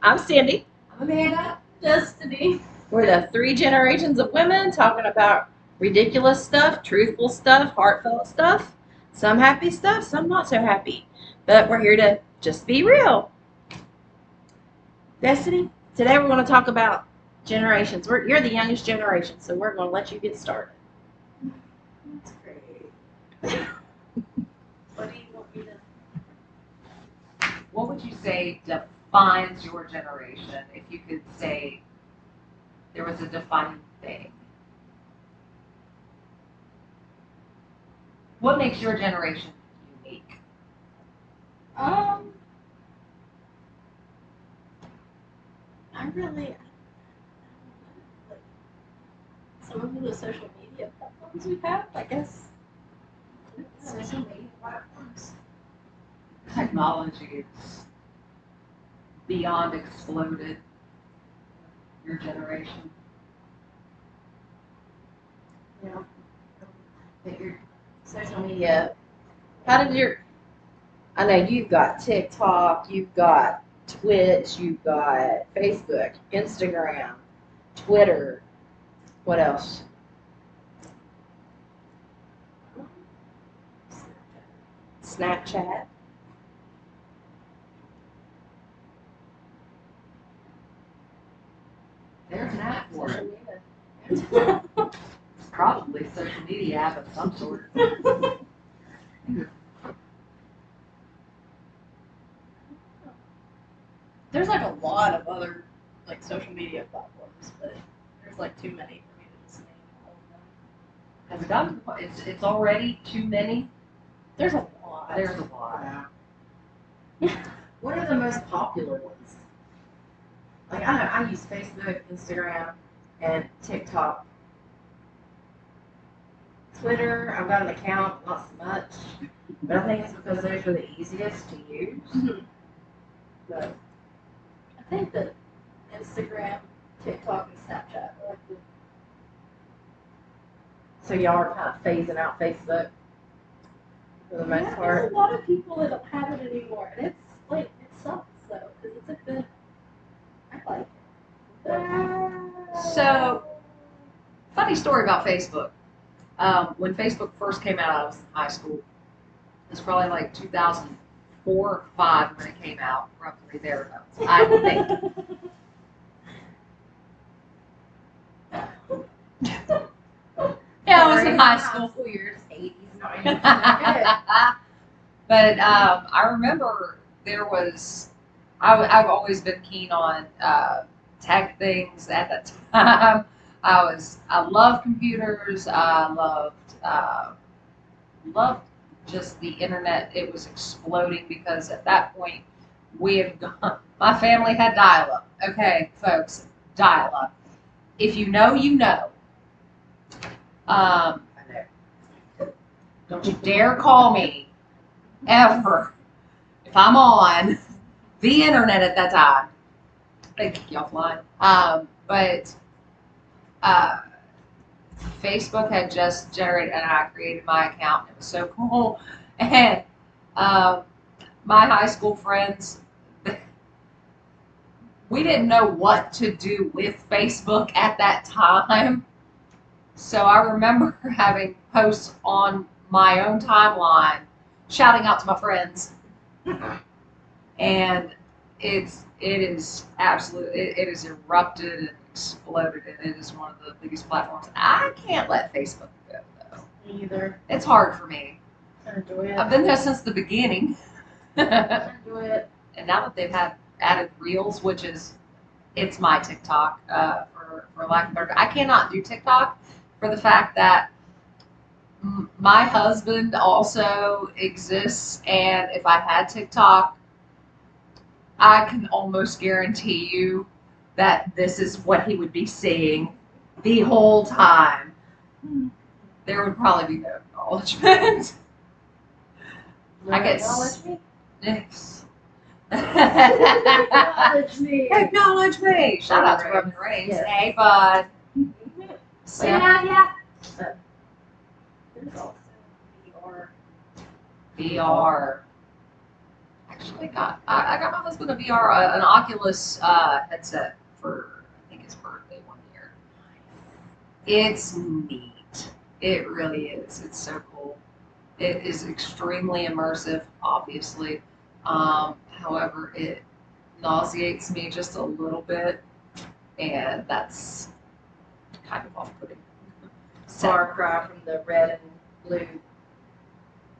I'm Cindy. I'm Amanda. Destiny. We're the three generations of women talking about ridiculous stuff, truthful stuff, heartfelt stuff, some happy stuff, some not so happy. But we're here to just be real. Destiny, today we're going to talk about generations. You're the youngest generation, so we're going to let you get started. That's great. What do you want me to? What would you say defines your generation if you could say there was a defining thing? What makes your generation unique? I really, like, some of the social media platforms we have, I guess. Social media platforms. Technology is beyond exploded. Your generation. Yeah. That your social media. How did your? I know you've got TikTok, you've got Twitch, you've got Facebook, Instagram, Twitter. What else? Snapchat. There's an app for Social it. media. It's probably a social media app of some sort. There's like a lot of other like social media platforms, but there's like too many for me to just name all of them. Has it gotten to the point? It's already too many? There's a lot. There's a lot. What are the most popular ones? Like I know I use Facebook, Instagram, and TikTok. Twitter, I've got an account, not so much. But I think it's because those are the easiest to use. But I think that Instagram, TikTok, and Snapchat are like the so y'all are kind of phasing out Facebook for the most There's part. a lot of people that don't have it anymore, and it's like it sucks though, because it's a good. I like it. So, funny story about Facebook. When Facebook first came out, I was in high school. It was probably like 2004 or 5 when it came out, roughly thereabouts, I think. Yeah, I was in high school. Years, 80s, 90s. But I remember there was, I've always been keen on tech things at that time. I loved computers. I loved just the internet. It was exploding because at that point we had gone, my family had dial-up. Okay, folks, dial-up. If you know, you know. I know. Don't you dare call me ever if I'm on the internet at that time. They kick you offline. But Facebook had just generated, and I created my account. It was so cool. And my high school friends, we didn't know what to do with Facebook at that time. So I remember having posts on my own timeline, shouting out to my friends, and it is absolutely it is erupted and exploded, and it is one of the biggest platforms. I can't let Facebook go though. Me either. It's hard for me. I enjoy it. I've been there since the beginning, I enjoy it. and now that they've had added Reels, which is it's my TikTok for lack of better. I cannot do TikTok for the fact that my husband also exists, and if I had TikTok, I can almost guarantee you that this is what he would be seeing the whole time. There would probably be no acknowledgement. I get Acknowledge me. yes. Acknowledge me. Acknowledge me. Shout out to Roman Reigns. Yes. Hey, bud. So, Yeah. There's also VR. VR. Actually, actually I got my husband a VR, an Oculus headset for I think his birthday one year. It's neat. It really is. It's so cool. It is extremely immersive, obviously. However, it nauseates me just a little bit, and that's kind of off-putting. Far cry from the red and blue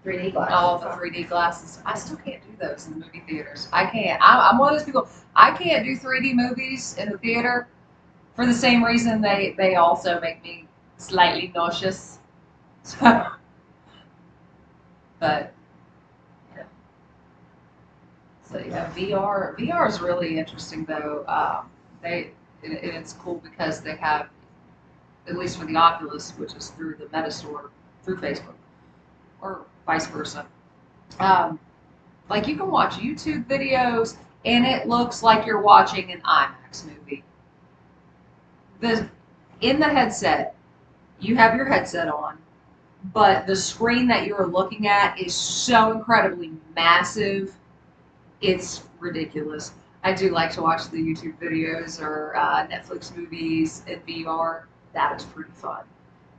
3D glasses. All the 3D glasses. I still can't do those in the movie theaters. I can't. I'm one of those people. I can't do 3D movies in the theater for the same reason they also make me slightly nauseous. So, but yeah. So yeah, VR is really interesting though. It's cool because they have, at least for the Oculus, which is through the Meta Store through Facebook, or vice versa. Like you can watch YouTube videos and it looks like you're watching an IMAX movie. In the headset, you have your headset on, but the screen that you're looking at is so incredibly massive, it's ridiculous. I do like to watch the YouTube videos or Netflix movies in VR. That is pretty fun.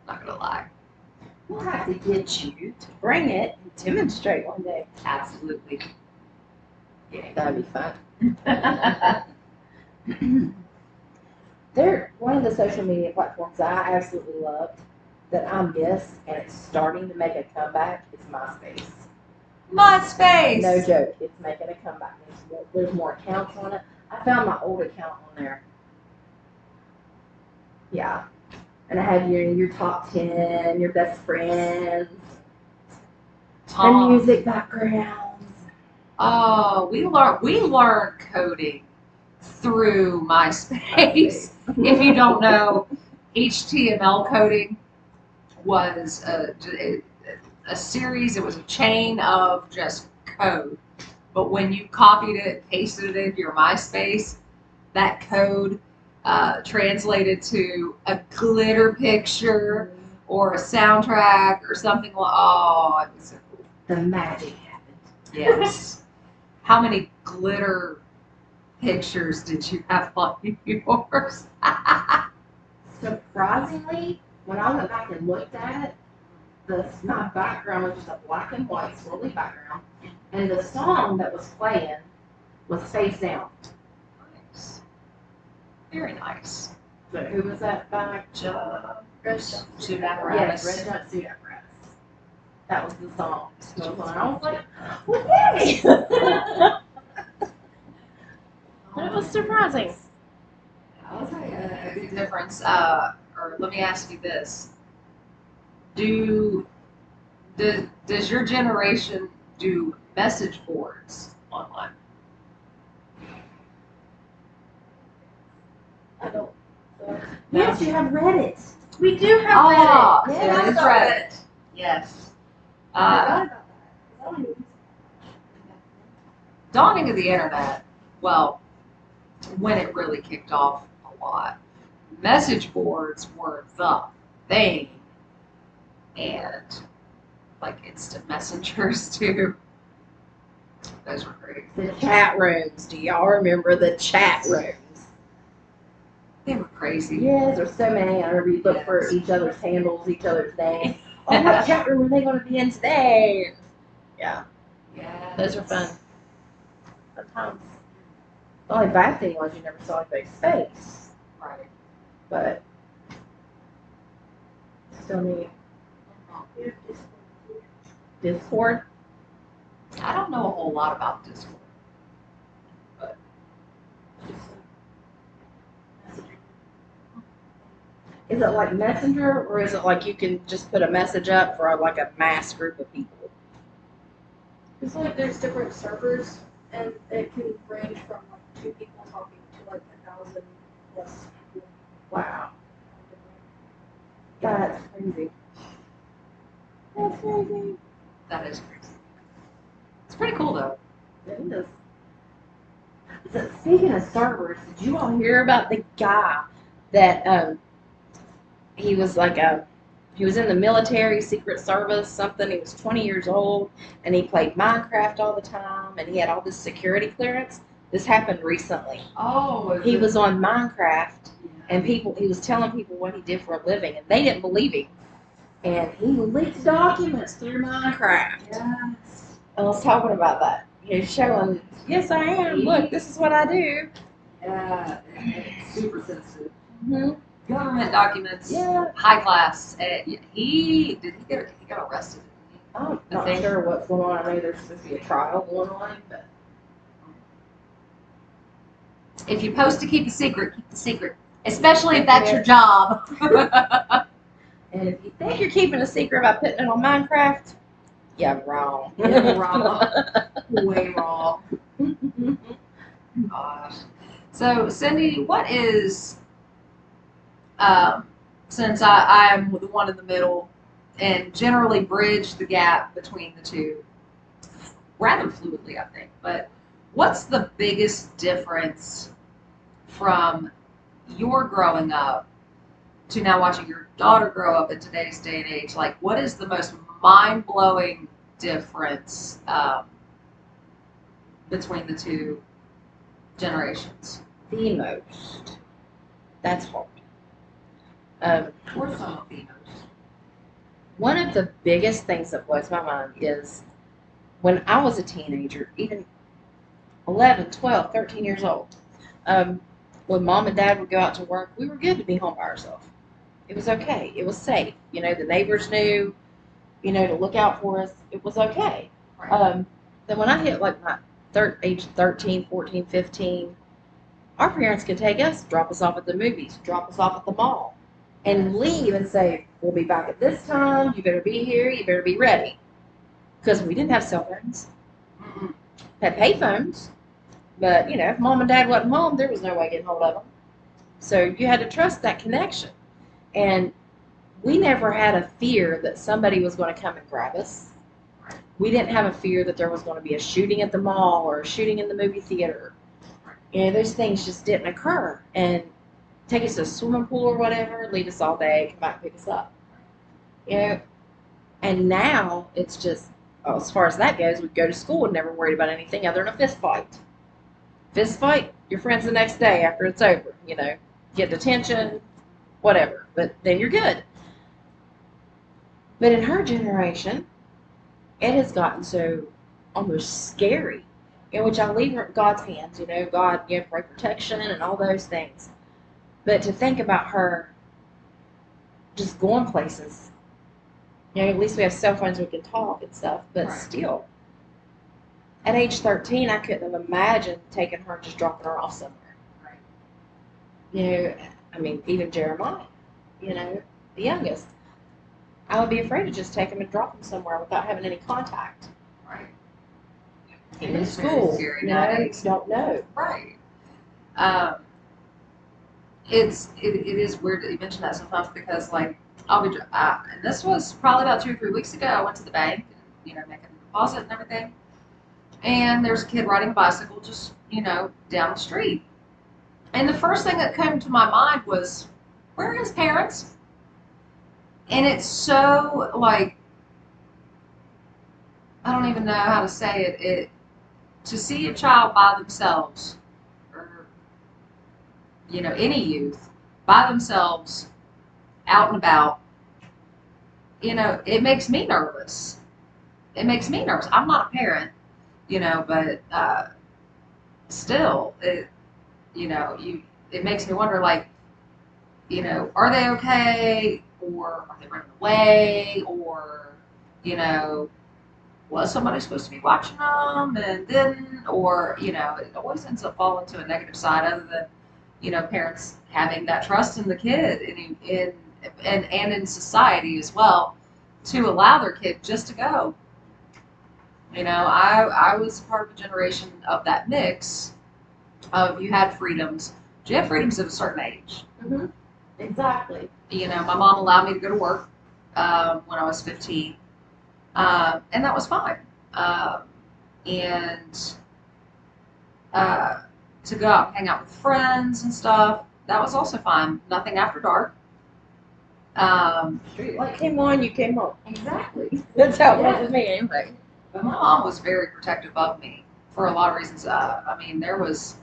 Not gonna lie. We'll have to get you to bring it and demonstrate one day. Absolutely. That'd be fun. They're one of the social media platforms that I absolutely loved that I miss, and it's starting to make a comeback. It's MySpace. MySpace. No joke, it's making a comeback. There's more accounts on it. I found my old account on there. Yeah, and I had your top 10, your best friends, and music backgrounds. Oh, we learned coding through MySpace. If you don't know, HTML coding was a series. It was a chain of just code. But when you copied it, pasted it into your MySpace, that code translated to a glitter picture or a soundtrack or something. Oh, it was so cool. The magic happened. Yes. How many glitter pictures did you have on yours? Surprisingly, when I went back and looked at it, my background was just a black and white swirly background, and the song that was playing was face down. Nice. Very nice. So who was that by? Red Suit Yes, apparatus. Red Jumpsuit Apparatus. That was the song. I was like, well, hey! It was surprising. I'll tell you a big difference. Or let me ask you this: does your generation do message boards online? I don't. Yes, you have Reddit. We do have Ah, Reddit. there is Reddit. Yes. I forgot about that. I don't even- Dawning of the internet. Well, when it really kicked off a lot, message boards were the thing, and like instant messengers too. Those were great. The chat rooms. Do y'all remember the chat rooms? They were crazy. Yes, there's so many. I remember you look for Yes. each other's handles, each other's names. Oh, what chat room are they going to be in today? Yeah, Yeah. those are fun. Fun times. The only bad thing was you never saw anybody's face, Right. but still neat. Discord. I don't know a whole lot about Discord. Is it like Messenger, or is it like you can just put a message up for like a mass group of people? It's like there's different servers, and it can range from like 2 people talking to like 1,000 plus people. Wow, that's crazy. That's crazy. That is crazy. It's pretty cool though. It is. So speaking of servers, did you all hear about the guy that he was like He was in the military, Secret Service, something. He was 20 years old, and he played Minecraft all the time, and he had all this security clearance. This happened recently. Oh, He was on Minecraft, and he was telling people what he did for a living, and they didn't believe him. And he leaked documents through Minecraft. Yes. I was talking about that. He's showing, yes, I am. Look, this is what I do. Yeah, it's super sensitive. Mm-hmm. Government documents. Yeah. High class. He got arrested. I'm I not think- sure what's going on. I know there's supposed to be a trial going on, but If you're supposed to keep a secret, keep the secret. Especially if that's your job. and if you think you're keeping a secret by putting it on Minecraft, yeah, wrong. You're wrong. Way wrong. Gosh. So, Cindy, what is, since I am the one in the middle and generally bridge the gap between the two rather fluidly, I think, but what's the biggest difference from your growing up to now watching your daughter grow up in today's day and age? Like, what is the most mind-blowing difference between the two generations? The most. That's hard. Or some of the most. One of the biggest things that blows my mind is when I was a teenager, even 11, 12, 13 years old, when mom and dad would go out to work, we were good to be home by ourselves. It was okay. It was safe. You know, the neighbors knew, you know, to look out for us. It was okay. Right. Then when I hit like my age 13, 14, 15, our parents could take us, drop us off at the movies, drop us off at the mall, and leave and say, we'll be back at this time. You better be here. You better be ready. Because we didn't have cell phones. Mm-mm. Had pay phones. But, you know, if mom and dad wasn't home, there was no way getting hold of them. So you had to trust that connection. And we never had a fear that somebody was going to come and grab us. We didn't have a fear that there was going to be a shooting at the mall or a shooting in the movie theater. You know, those things just didn't occur. And take us to a swimming pool or whatever, leave us all day, come back and pick us up. You know, and now it's just, oh, as far as that goes, we go to school and never worried about anything other than a fist fight. Fist fight, you're friends the next day after it's over. You know, get detention, whatever, but then you're good. But in her generation, it has gotten so almost scary, in which I leave her in God's hands. You know, God, you know, pray protection and all those things. But to think about her just going places, you know, at least we have cell phones, we can talk and stuff, but Right. still, at age 13, I couldn't have imagined taking her and just dropping her off somewhere. Right. You know, I mean, even Jeremiah, you know, the youngest, I would be afraid to just take him and drop him somewhere without having any contact. Right. Even It in is very school, scary you know, nowadays. you don't know. Right. It is weird that you mention that sometimes because like and this was probably about 2 or 3 weeks ago. I went to the bank, and, you know, making a deposit and everything, and there's a kid riding a bicycle just, you know, down the street. And the first thing that came to my mind was, where are his parents? And it's so like, I don't even know how to say it. To see a child by themselves, or, you know, any youth by themselves, out and about, you know, it makes me nervous. It makes me nervous. I'm not a parent, you know, but still, you know, it makes me wonder, like, you know, are they okay, or are they running away, or, you know, was somebody supposed to be watching them and didn't, or, you know, it always ends up falling to a negative side, other than, you know, parents having that trust in the kid and in society as well, to allow their kid just to go. You know, I was part of a generation of that mix of, you had freedoms, but you had freedoms at a certain age. Mm-hmm. Exactly. You know, my mom allowed me to go to work when I was 15, and that was fine. And to go out and hang out with friends and stuff, that was also fine. Nothing after dark. Street light came on, you came home. Exactly. That's how it was with me anyway. But my mom was very protective of me for a lot of reasons. I mean, there was,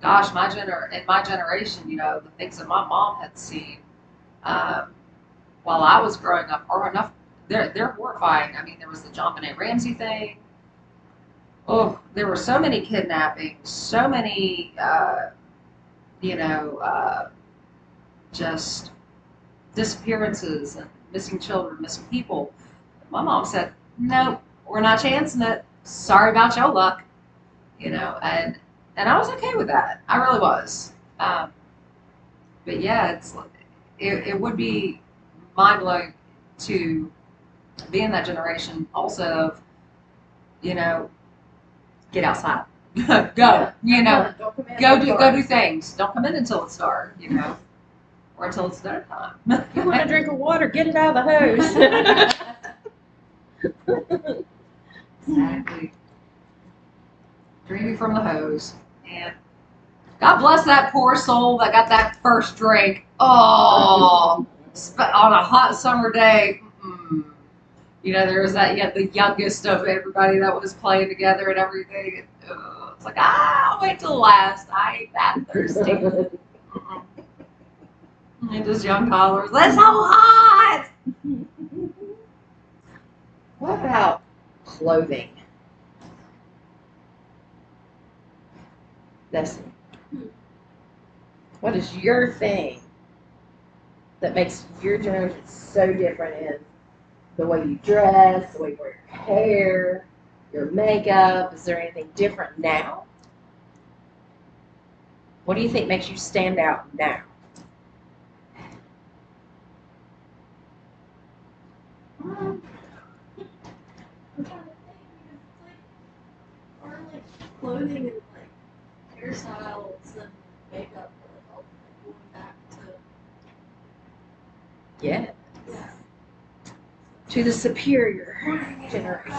gosh, in my generation, you know, the things that my mom had seen um, while I was growing up are enough. They're horrifying. I mean, there was the John Benet Ramsey thing. Oh, there were so many kidnappings, so many, you know, just disappearances and missing children, missing people. My mom said, "Nope, we're not chancing it. Sorry about your luck," you know, and I was okay with that. I really was. But yeah, it would be mind blowing to be in that generation also of, you know, get outside, go, you know, Don't come in go till do dark. things. Don't come in until it's dark, you know, or until it's dinner time. You want a drink of water, get it out of the hose. Exactly. Drinking from the hose. And God bless that poor soul that got that first drink. Oh, on a hot summer day. Mm-mm. You know, there was that, yeah, the youngest of everybody that was playing together and everything. It's like, I'll wait till last. I ain't that thirsty. Mm-mm. And just young toddlers. That's so hot! What about clothing? Leslie, what is your thing that makes your generation so different in the way you dress, the way you wear your hair, your makeup? Is there anything different now? What do you think makes you stand out now? I'm trying to think because it's like our like clothing and like hairstyles and makeup are like all like going back to Yeah, yeah. to the superior generation.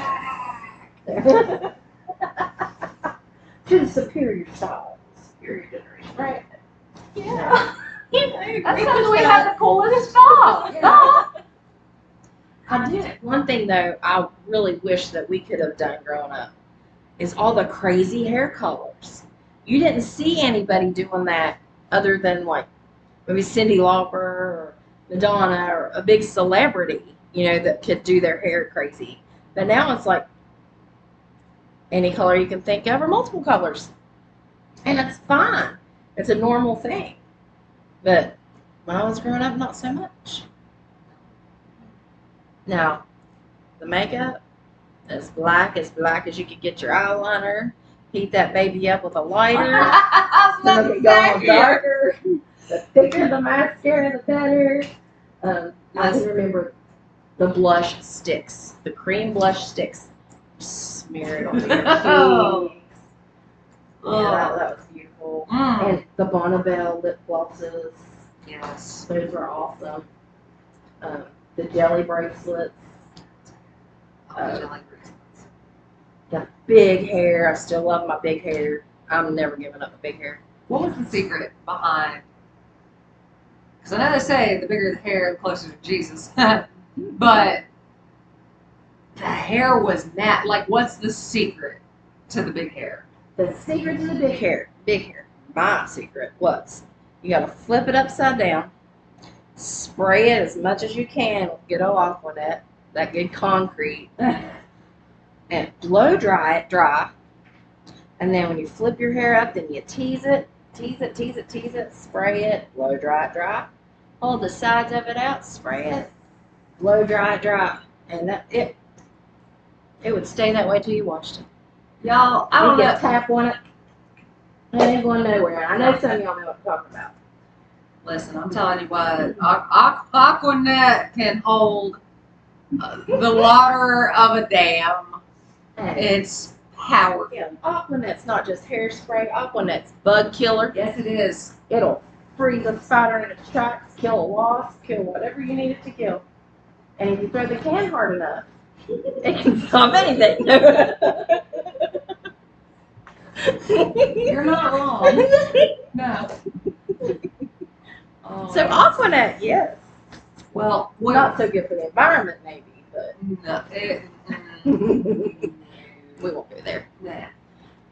To the superior style, superior generation. Right. Yeah. That's because we had the coolest job. Yeah. I did. One thing though, I really wish that we could have done growing up is all the crazy hair colors. You didn't see anybody doing that other than like maybe Cyndi Lauper or Madonna or a big celebrity, you know, that could do their hair crazy. But now it's like any color you can think of or multiple colors. And it's fine. It's a normal thing. But when I was growing up, not so much. Now, the makeup, as black as you could get your eyeliner. Heat that baby up with a lighter. I was about Make to it go on say. darker. The thicker the mascara, the better. I Yes. can remember the blush sticks, the cream blush sticks. Smear it on your Oh. cheeks. Yeah, that was beautiful. Mm. And the Bonnabelle lip glosses, Yes. those were awesome. The jelly bracelets, Oh, jelly bracelets. the big hair. I still love my big hair. I'm never giving up my big hair. What was the secret behind? Because I know they say the bigger the hair, the closer to Jesus. But the hair was like, what's the secret to the big hair? The secret to the big hair, my secret was you gotta flip it upside down, spray it as much as you can with good old Aquanet, that good concrete, and blow dry it dry. And then when you flip your hair up, then you tease it, spray it, blow dry it dry. Hold the sides of it out, spray it, blow dry it dry. And it would stay that way till you washed it. Y'all, I You don't get know. a tap on it, it ain't going nowhere. I know some of y'all know what I'm talking about. Listen, I'm telling you what, Aquanet can hold the water of a dam. It's powerful. Yeah, Aquanet's not just hairspray. Aquanet's bug killer. Yes, it is. It'll freeze a spider in its tracks, kill a wasp, kill whatever you need it to kill. And if you throw the can hard enough, it can stop anything. You're not wrong. No. Oh, So Aquanet, yes. Well, Not so good for the environment, maybe, but no, we won't go there. nah.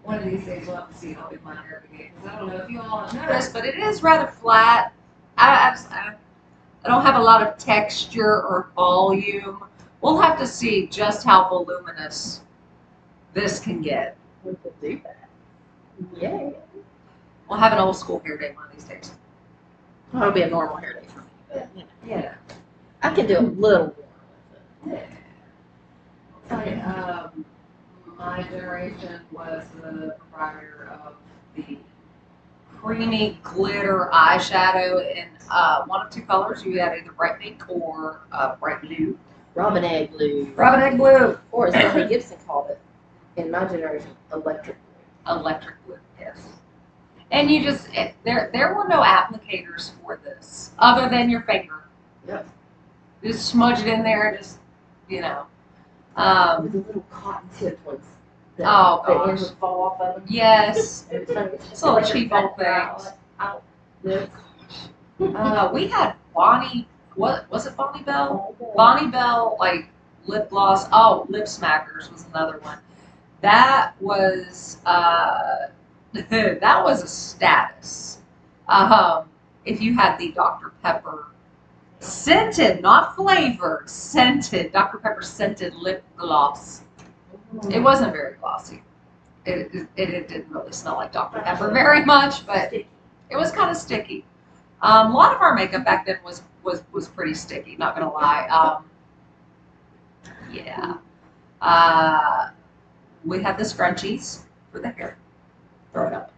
One of these days we'll have to see how big my hair can get, because I don't know if you all have noticed, but it is rather flat. I don't have a lot of texture or volume. We'll have to see just how voluminous this can get. We could do that. Yay. We'll have an old school hair day one of these days. Well, it'll be a normal hair day for me, but you know, Yeah. I can do a little more with it. My generation was the proprietor of the creamy glitter eyeshadow in one of two colors. You had either bright pink or bright blue. Robin egg blue. Robin egg blue. Or as Mary Gibson called it, in my generation, electric blue. Electric blue, yes. And you just, there were no applicators for this other than your finger. Yep. Just smudge it in there and just, you know. With the little cotton tipped ones. That, Oh, the ends gosh. would fall off of them. Yes. Every time it's just Little like cheap your old background. things. Out. Yes. We had Bonnie, what was it, Bonnie Bell? Bonnie Bell, like lip gloss. Oh, Lip Smackers was another one. That was that was a status. If you had the Dr. Pepper scented, not flavored, scented Dr. Pepper scented lip gloss. It wasn't very glossy. It didn't really smell like Dr. Pepper very much, but it was kind of sticky. A lot of our makeup back then was pretty sticky. Not gonna lie. Yeah. We had the scrunchies for the hair. Throw it up.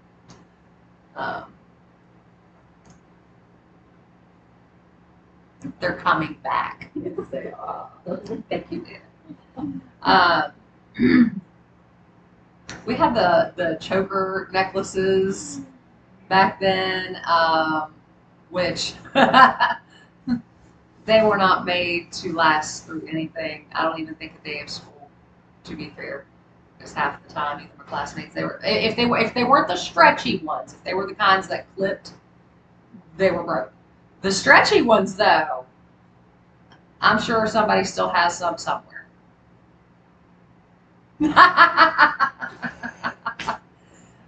They're coming back. Yes, they are. Thank you, Dan. We had the choker necklaces back then, which they were not made to last through anything. I don't even think a day of school, to be fair, because half the time, even my classmates, if they weren't the stretchy ones, if they were the kinds that clipped, they were broke. The stretchy ones, though, I'm sure somebody still has some somewhere.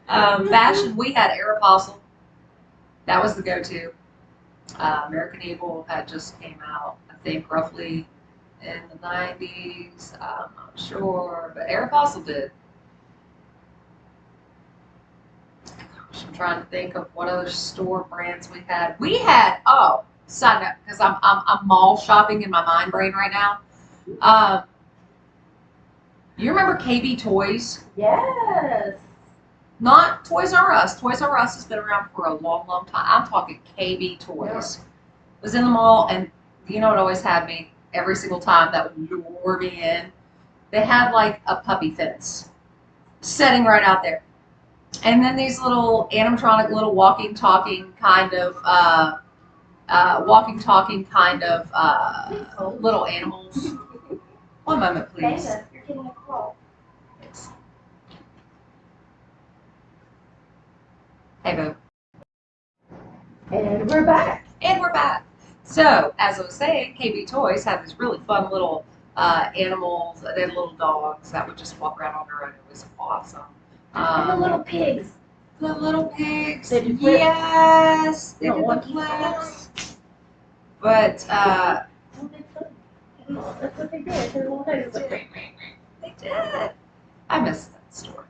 Fashion, we had Aeropostale. That was the go-to. American Eagle had just came out, I think, roughly in the 90s. I'm not sure, but Aeropostale did. Gosh, I'm trying to think of what other store brands we had. We had, oh, side note, because I'm mall shopping in my mind brain right now. You remember KB Toys? Yes. Not Toys R Us. Toys R Us has been around for a long, long time. I'm talking KB Toys. Was in the mall, and you know what always had me every single time that would lure me in? They had like a puppy fence setting right out there. And then these little animatronic, little walking, talking kind of, little animals. One moment, please. Panda, you're getting a call. Thanks. Hey, boo. And we're back. And we're back. So, as I was saying, KB Toys had these really fun little animals. They had little dogs that would just walk around on their own. It was awesome. And the little pigs. The little pigs. They did flips. Yes, they No, did the monkey flips. But That's what they did. Their little legs went ring, ring, ring. they did. I miss that store.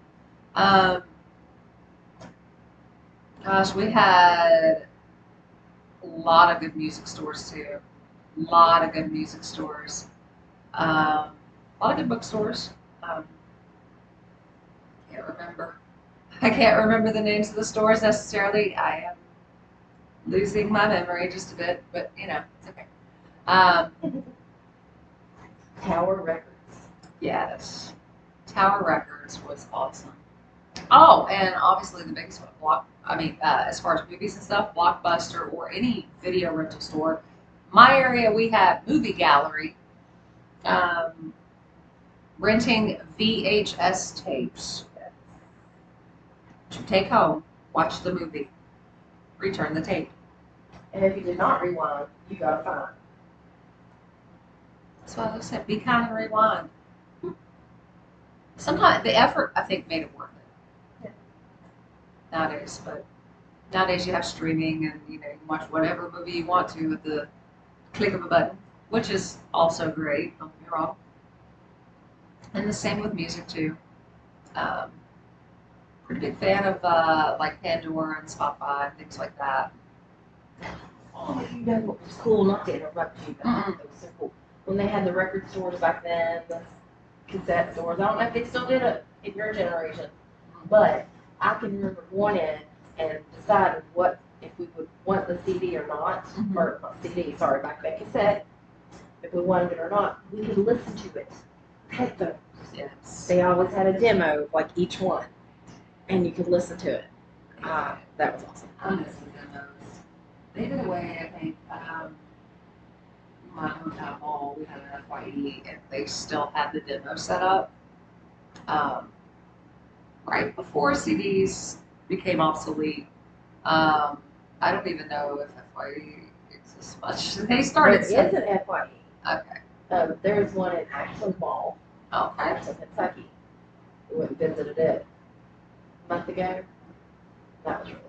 Gosh, we had a lot of good music stores too. A lot of good music stores. A lot of good bookstores. Can't remember. I can't remember the names of the stores necessarily. I am losing my memory just a bit, but you know, it's okay. Tower Records. Yes. Tower Records was awesome. Oh, and obviously the biggest one, as far as movies and stuff, Blockbuster or any video rental store. My area, we had Movie Gallery, renting VHS tapes to take home, watch the movie, return the tape. And if you did not rewind, you got a fine. That's what I said. Be kind and rewind. Sometimes the effort, I think, made it worth it. Nowadays, but nowadays you have streaming and you can watch whatever movie you want to with the click of a button, which is also great. Don't get me wrong. And the same with music too. Um, Pretty big fan of like Pandora and Spotify and things like that. Oh, you know what was cool? Not to interrupt you, but Mm-mm. it was so cool. When they had the record stores back then, the cassette stores. I don't know if they still did it in your generation, but I can remember going in and deciding what if we would want the CD or not, Mhm. or not CD, sorry, back then cassette. If we wanted it or not, we could listen to it. Headphones. Yes. They always had a demo of like each one, and you could listen to it. That was awesome. I miss the demos. They did away, I think, my hometown mall, we had an FYE, and they still had the demo set up. Right before CDs became obsolete. I don't even know if FYE exists much. They started. There is an FYE. Okay. There's one in Ashland Mall, Okay. Ashland, Kentucky. We went and visited it a month ago. That was really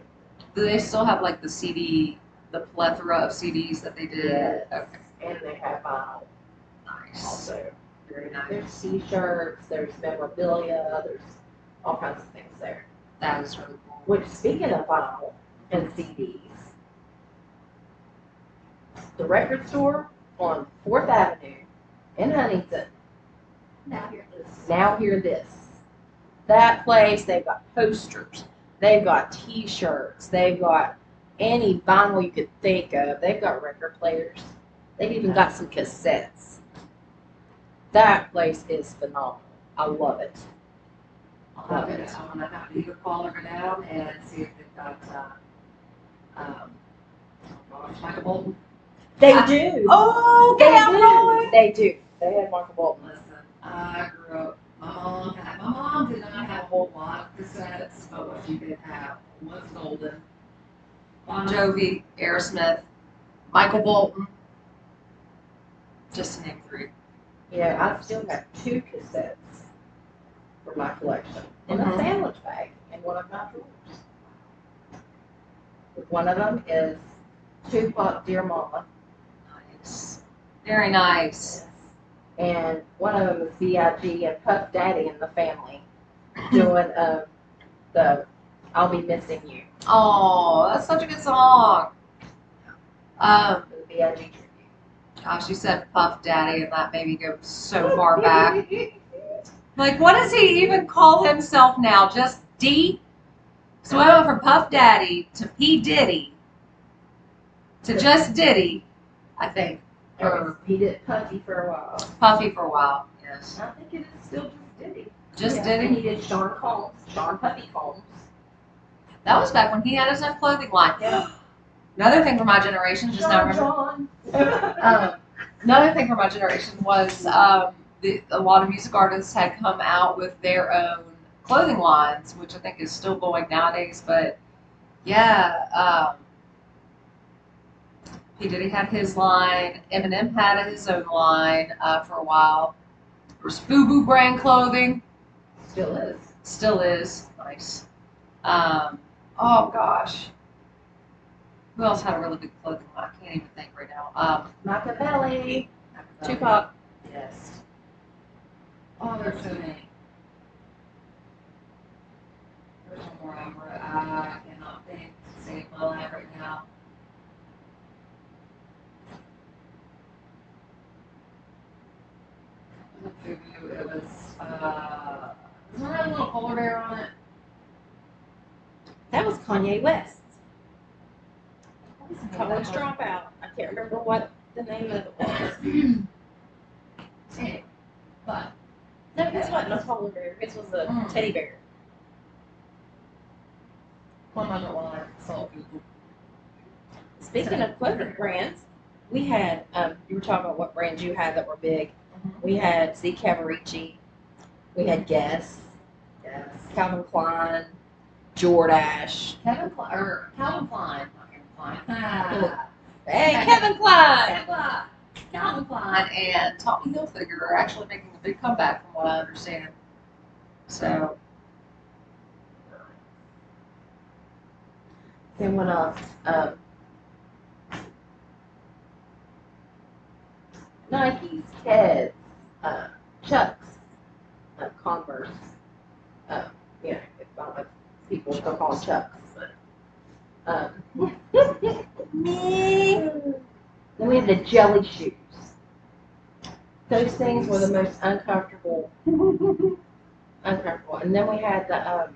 Do they still have like the CD, the plethora of CDs that they did? Yes. Okay. And they have vinyl Nice. also. Very There's nice. T-shirts, there's memorabilia, there's all kinds of things there. That is really cool. Which, speaking of vinyl and CDs, the record store on 4th Avenue in Huntington, Now hear this. now hear this. That place, they've got posters, they've got T-shirts, they've got any vinyl you could think of. They've got record players. They've even got some cassettes. That place is phenomenal. I love it. I'll have it. I'm gonna have to either call her down and see if they've got Michael Bolton. They do. Oh, They okay, I'm do. rolling. They do. They had Michael Bolton. Listen, I grew up. My mom did not have a whole lot of cassettes, but what she did have was golden. Bon Jovi, Aerosmith, Michael Bolton. Just to name three. Yeah, I still have 2 cassettes for my collection in a Mhm. sandwich bag in one of my drawers. One of them is Tupac, Dear Mama. Nice. Very nice. And one of them is B.I.G. and Puff Daddy and the Family doing the I'll Be Missing You. Oh, that's such a good song. The B.I.G. tribute. Gosh, you said Puff Daddy, and that made me go so far back. Like, what does he even call himself now? Just D? So I went from Puff Daddy to P. Diddy to just Diddy, I think. Or He did Puffy for a while. Puffy for a while, yes. I think it is still just Diddy. Just And Diddy. he did Sean Combs, Sean Puffy Combs. That was back when he had his own clothing line. Yeah. Another thing for my generation, just now remember. John. Another thing for my generation was a lot of music artists had come out with their own clothing lines, which I think is still going nowadays. But yeah, P. Diddy had his line. Eminem had his own line for a while. There was FUBU brand clothing. Still is. Still is. Nice. Oh gosh. Who else had a really big clothing line? I can't even think right now. Machiavelli. Tupac. Yes. Oh, there's so many. There's one more I cannot think to save my life right now. It was, isn't there a little polar bear on it? That was Kanye West. College Dropout. I can't remember what the name of it was. Anyway, but No, this wasn't a polar bear. This was a teddy bear. one other one I saw people. Speaking of clothing brands, we had, you were talking about what brands you had that were big. We had Z. Cavaricci. We had Guess. Yes. Calvin Klein. Jordache. Calvin Klein, not Kevin Klein. Hey, Kevin Klein! Kevin Klein. Calvin Klein and Tommy Hilfiger are actually making a big comeback from what I understand. So, Then what else? Nikes, Keds, Chucks, Converse. You know, if I don't know if people still call them Chucks, but me. Then we had the jelly shoes. Those things were the most uncomfortable. And then we had the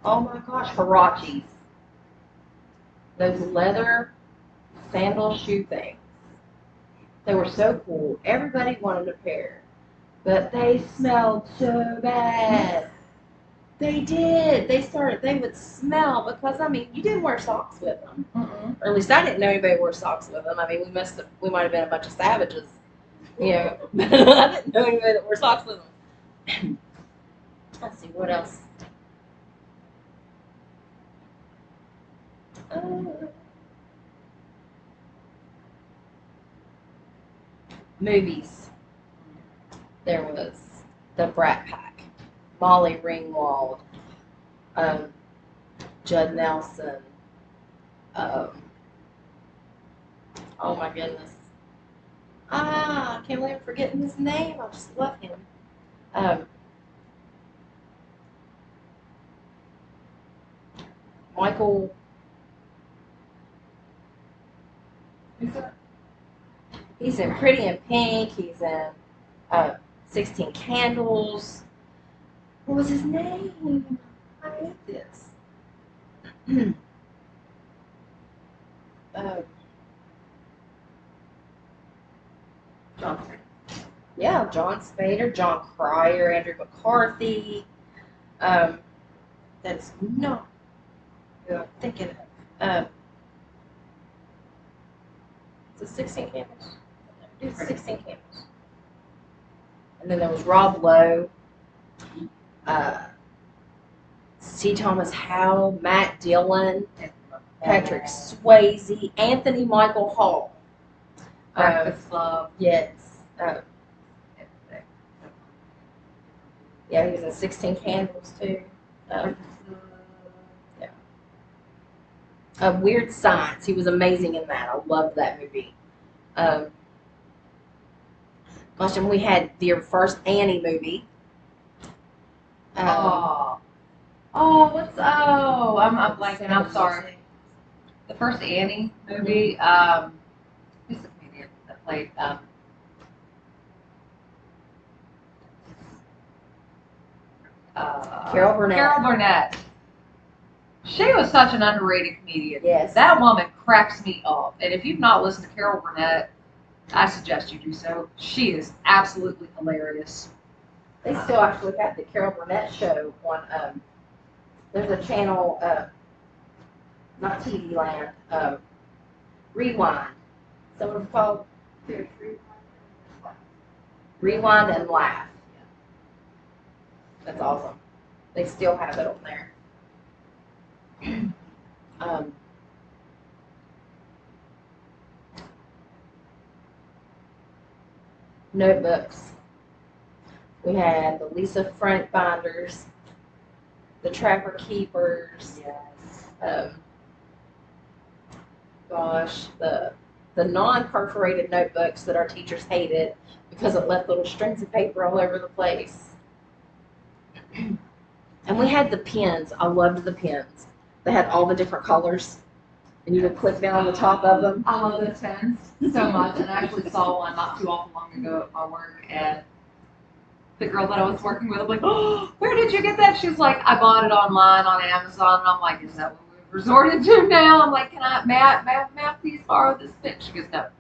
oh my gosh, Hirachis. Those leather sandal shoe things. They were so cool. Everybody wanted a pair. But they smelled so bad. They did. They would smell because, I mean, you didn't wear socks with them. Or at least I didn't know anybody wore socks with them. I mean, we might have been a bunch of savages. You know, but I didn't know anybody that wore socks with them. Let's see, what else? Movies. There was The Brat Pack, Molly Ringwald, Judd Nelson. Oh my goodness. I can't believe I'm forgetting his name. I just love him. Michael. who's that? He's in Pretty in Pink. He's in 16 Candles. What was his name? I hate this. John Spader. Yeah, John Spader, John Cryer, Andrew McCarthy. That's not who I'm thinking of. Is it 16 Candles? It's 16 Candles. And then there was Rob Lowe, C. Thomas Howell, Matt Dillon, Patrick Swayze, Anthony Michael Hall. Breakfast Club. Yes. Yeah, he was in 16 Candles too. Weird Science. He was amazing in that. I loved that movie. Gosh, and we had the first Annie movie. I'm blanking. I'm sorry. The first Annie movie. Who's the comedian that played? Carol Burnett. Carol Burnett. She was such an underrated comedian. Yes. That woman cracks me up. And if you've not listened to Carol Burnett, I suggest you do so. She is absolutely hilarious. They still actually have the Carol Burnett show on, there's a channel, not TV Land, Rewind. Someone's called Rewind and Laugh. That's awesome. They still have it on there. Notebooks. We had the Lisa Frank binders, the Trapper Keepers. Yes. Gosh, the non-perforated notebooks that our teachers hated because it left little strings of paper all over the place. And we had the pens. I loved the pens. They had all the different colors, and you would click down on the top of them. I love those pens so much, and I actually saw one not too awful long ago at my work, and the girl that I was working with, I'm like, oh, where did you get that? She was like, I bought it online on Amazon, and I'm like, is that what we've resorted to now? I'm like, can I please borrow this pen? She goes, no.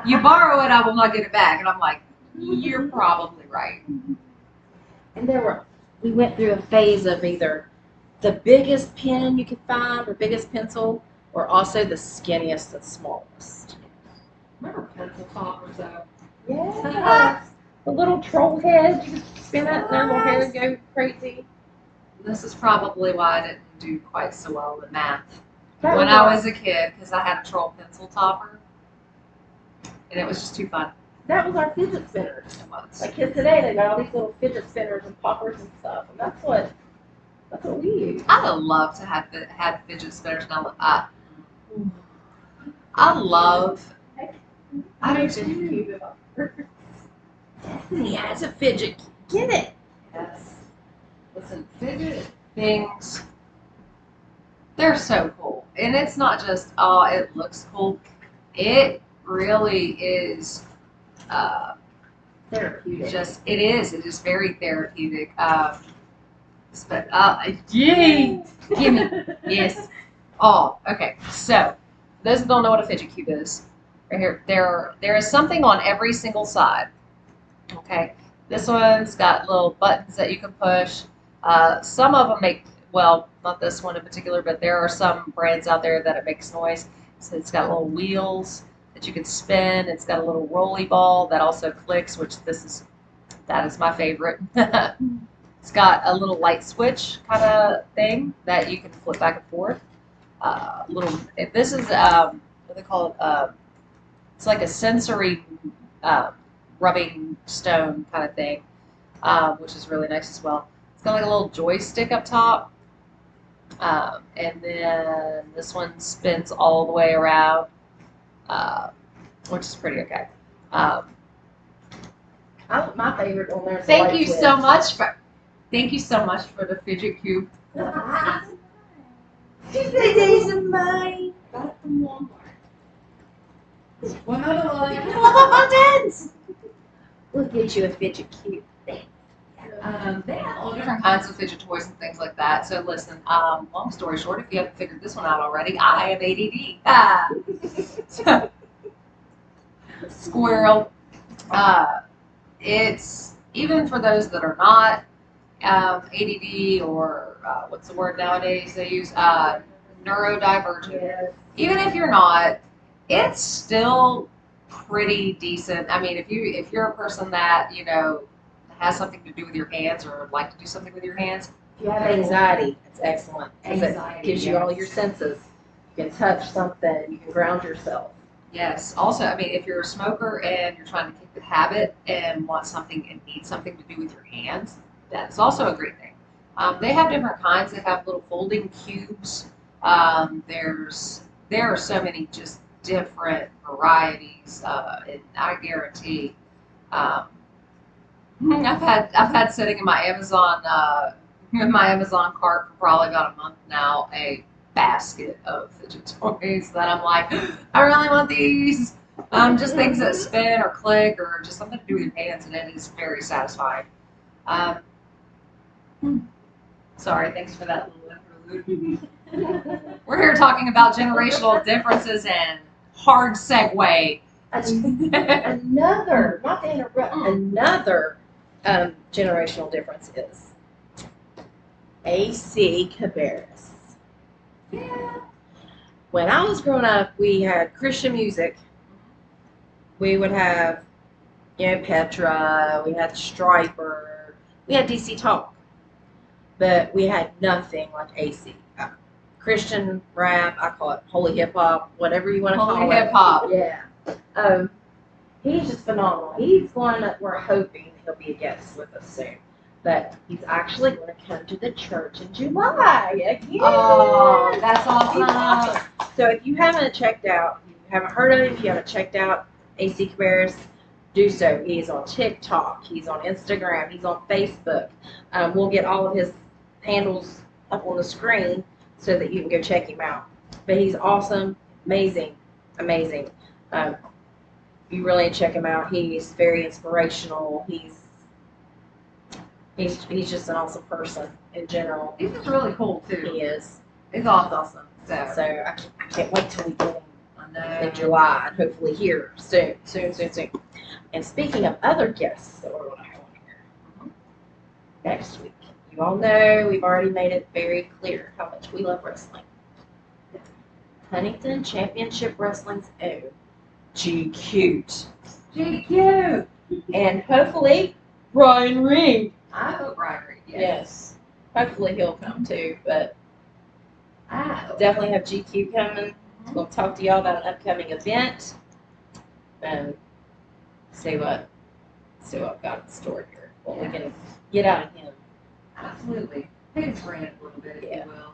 You borrow it, I will not get it back. And I'm like, you're probably right. And we went through a phase of either the biggest pen you could find or biggest pencil, or also the skinniest and smallest. Remember pencil toppers though? Yeah. The little troll heads, you could spin it and their little hair would go crazy. This is probably why I didn't do quite so well in math That when I was a kid, because I had a troll pencil topper. and it was just too fun. That was our fidget spinners. It was. Like kids today, they got all these little fidget spinners and poppers and stuff, and that's what we use. I would love to have fidget spinners. And I love. I do too. Stephanie has a fidget. Get it. Yes. Listen, fidget things, they're so cool. And it's not just, oh, it looks cool. It really is Therapeutic. it is very therapeutic. Yay! Gimme. Yes. Oh, okay. So, those that don't know what a fidget cube is, right here, there is something on every single side. Okay. This one's got little buttons that you can push. Some of them make, well, not this one in particular, but there are some brands out there that it makes noise. So it's got little wheels that you can spin. It's got a little rolly ball that also clicks, which that is my favorite. It's got a little light switch kind of thing that you can flip back and forth. This is what they call it. It's like a sensory rubbing stone kind of thing, which is really nice as well. It's got like a little joystick up top, and then this one spins all the way around, which is pretty okay. My favorite on there is Thank light you switch. so much for the fidget cube. These are mine. Got it from Walmart. One out of Buttons. We'll get you a fidget cube. They have all different kinds of fidget toys and things like that. So listen, long story short, if you haven't figured this one out already, I have ADD. So, squirrel. It's even for those that are not ADD or what's the word nowadays they use, neurodivergent. Yes. Even if you're not, it's still pretty decent. I mean, if you're a person that has something to do with your hands or like to do something with your hands, If you have anxiety, it's excellent. 'Cause Anxiety, it gives you all yes. your senses. You can touch something. You can ground yourself. yes. Also, I mean, if you're a smoker and you're trying to kick the habit and want something and need something to do with your hands, that's also a great thing. They have different kinds. They have little folding cubes. There are so many just different varieties, and I guarantee. I've had sitting in my Amazon cart for probably about a month now a basket of fidget toys that I'm like, I really want these. Just things that spin or click or just something to do with your hands, and it is very satisfying. Sorry, thanks for that little interlude. We're here talking about generational differences and hard segue. Another, not to interrupt, another generational difference is AC Cabarrus. Yeah. When I was growing up, we had Christian music. We would have, Petra, we had Striper, we had DC Talk, but we had nothing like AC. Christian rap, I call it holy hip hop, whatever you want to call it. Holy hip hop. Yeah. He's just phenomenal. He's one that we're hoping he'll be a guest with us soon. But he's actually going to come to the church in July again. Oh, that's He's awesome. awesome. So if you haven't checked out, you haven't heard of him, if you haven't checked out AC Cabarrus, do so. He's on TikTok. He's on Instagram. He's on Facebook. We'll get all of his handles up on the screen so that you can go check him out. But he's awesome, amazing. You really need to check him out. He's very inspirational. He's just an awesome person in general. He's just really cool too. He is. He's awesome. So I can't wait till we get him I know. in July and hopefully here soon. And speaking of other guests that we're going to have on here next week, you all know we've already made it very clear how much we love wrestling. Huntington Championship Wrestling's own GQ. GQ. And hopefully Ryan Reed. I hope Ryan Reed. Yes. Hopefully he'll come too, but I hope. definitely have GQ coming. We'll talk to y'all about an upcoming event. see what I've got in store here. What we can get out of him. Absolutely. Take his brand a little bit, if Yeah. you will.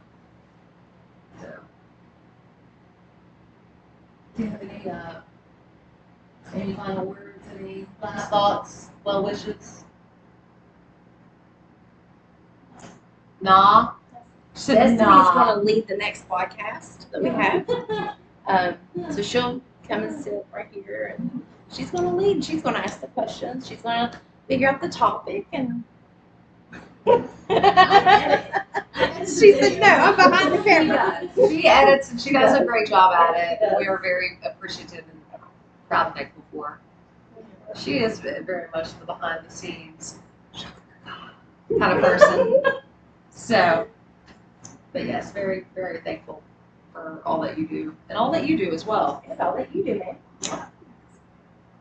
So. Do you have any final words, any last thoughts, well wishes? Nah. Said Destiny's nah. going to lead the next podcast that we have. So she'll come and sit right here, and she's going to lead. She's going to ask the questions. She's going to figure out the topic, and she said, "No, I'm behind the camera." She does. She edits and she does a great job at it. We are very appreciative and proud and thankful for her. She is very much the behind the scenes kind of person. So, but yes, very, very thankful for all that you do and all that you do as well. That's all that you do, man.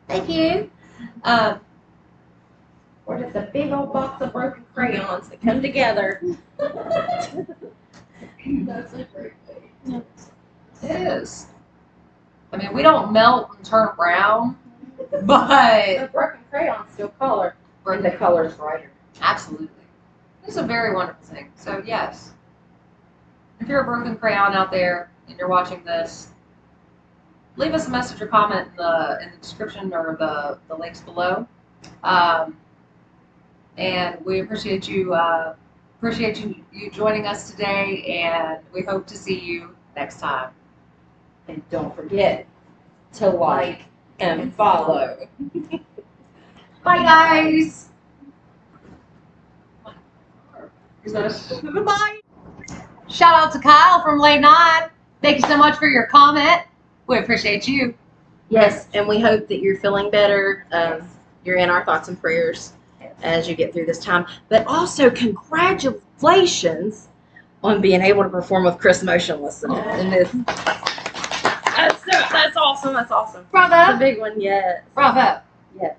Thank you. We're just a big old box of broken crayons that come together. That's a great way. It is. I mean, we don't melt and turn brown, but The broken crayons still color, and the color's brighter. absolutely. It's a very wonderful thing. So yes, if you're a broken crayon out there and you're watching this, leave us a message or comment in the description or the links below. And we appreciate you joining us today, and we hope to see you next time. And don't forget to like and follow. Bye, guys. Bye. Shout out to Kyle from Late Night. Thank you so much for your comment. We appreciate you. Yes, and we hope that you're feeling better. You're in our thoughts and prayers as you get through this time. But also, congratulations on being able to perform with Chris Motionless in this. That's awesome. That's awesome. It's a Bravo. big one, yes. Bravo. Yes.